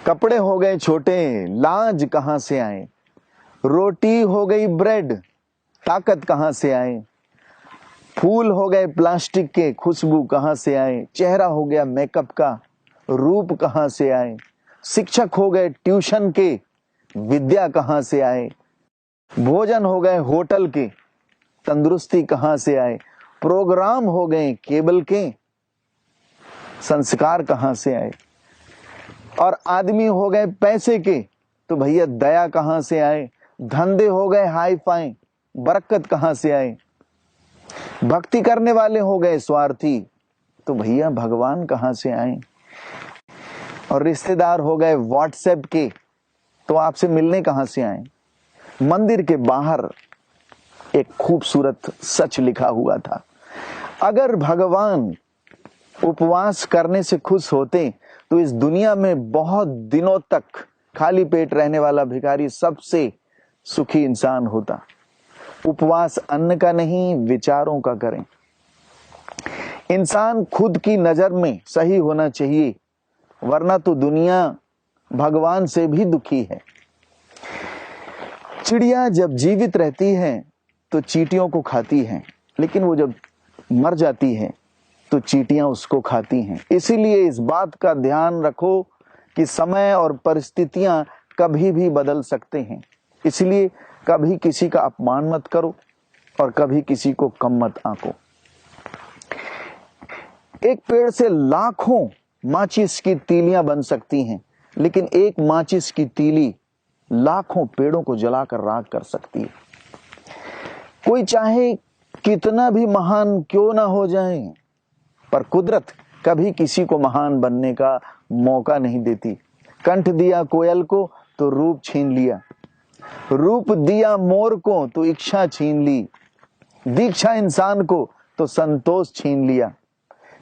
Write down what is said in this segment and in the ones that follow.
कपड़े हो गए छोटे, लाज कहां से आए। रोटी हो गई ब्रेड, ताकत कहां से आए। फूल हो गए प्लास्टिक के, खुशबू कहां से आए। चेहरा हो गया मेकअप का, रूप कहां से आए। शिक्षक हो गए ट्यूशन के, विद्या कहां से आए। भोजन हो गए होटल के, तंदुरुस्ती कहां से आए। प्रोग्राम हो गए केबल के, संस्कार कहां से आए। और आदमी हो गए पैसे के, तो भैया दया कहां से आए। धंधे हो गए हाई फाई, बरकत कहां से आए। भक्ति करने वाले हो गए स्वार्थी, तो भैया भगवान कहां से आए। और रिश्तेदार हो गए व्हाट्सएप के, तो आपसे मिलने कहां से आए। मंदिर के बाहर एक खूबसूरत सच लिखा हुआ था, अगर भगवान उपवास करने से खुश होते तो इस दुनिया में बहुत दिनों तक खाली पेट रहने वाला भिखारी सबसे सुखी इंसान होता। उपवास अन्न का नहीं, विचारों का करें। इंसान खुद की नजर में सही होना चाहिए, वरना तो दुनिया भगवान से भी दुखी है। चिड़िया जब जीवित रहती है तो चींटियों को खाती है, लेकिन वो जब मर जाती है तो चींटियां उसको खाती हैं। इसीलिए इस बात का ध्यान रखो कि समय और परिस्थितियां कभी भी बदल सकते हैं। इसलिए कभी किसी का अपमान मत करो और कभी किसी को कम मत आंको। एक पेड़ से लाखों माचिस की तीलियां बन सकती हैं, लेकिन एक माचिस की तीली लाखों पेड़ों को जलाकर राख कर सकती है। कोई चाहे कितना भी महान क्यों ना हो जाए, पर कुदरत कभी किसी को महान बनने का मौका नहीं देती। कंठ दिया कोयल को तो रूप छीन लिया, रूप दिया मोर को तो इच्छा छीन ली, दीक्षा इंसान को तो संतोष छीन लिया,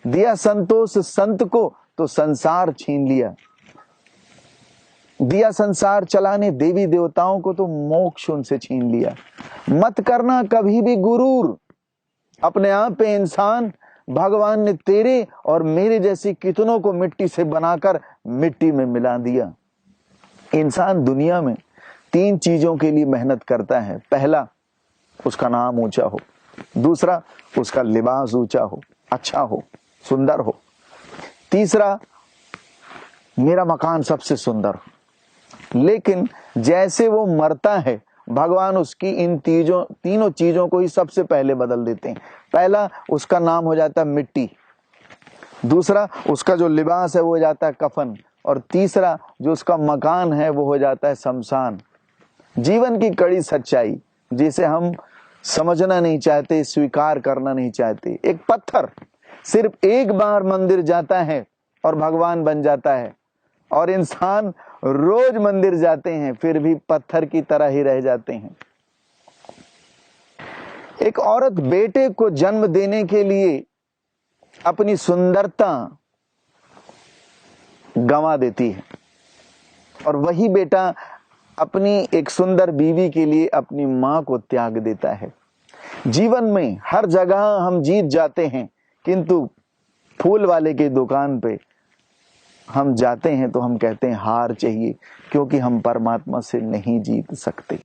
दिया संतोष संत को तो संसार छीन लिया, दिया संसार चलाने देवी देवताओं को तो मोक्ष उनसे छीन लिया। मत करना कभी भी गुरूर, अपने आप पे इंसान। भगवान ने तेरे और मेरे जैसी कितनों को मिट्टी से बनाकर मिट्टी में मिला दिया। इंसान दुनिया में 3 चीजों के लिए मेहनत करता है। पहला, उसका नाम ऊंचा हो। दूसरा, उसका लिबास ऊंचा हो, अच्छा हो, सुंदर हो। तीसरा, मेरा मकान सबसे सुंदर हो। लेकिन जैसे वो मरता है, भगवान उसकी इन तीनों चीजों को ही सबसे पहले बदल देते हैं। पहला, उसका नाम हो जाता है मिट्टी। दूसरा, उसका जो लिबास है वो हो जाता है कफन। और तीसरा, जो उसका मकान है वो हो जाता है शमशान। जीवन की कड़ी सच्चाई जिसे हम समझना नहीं चाहते, स्वीकार करना नहीं चाहते। एक पत्थर सिर्फ एक बार मंदिर जाता है और भगवान बन जाता है, और इंसान रोज मंदिर जाते हैं फिर भी पत्थर की तरह ही रह जाते हैं। एक औरत बेटे को जन्म देने के लिए अपनी सुंदरता गंवा देती है, और वही बेटा अपनी एक सुंदर बीवी के लिए अपनी मां को त्याग देता है। जीवन में हर जगह हम जीत जाते हैं, किंतु फूल वाले की दुकान पे हम जाते हैं तो हम कहते हैं हार चाहिए, क्योंकि हम परमात्मा से नहीं जीत सकते।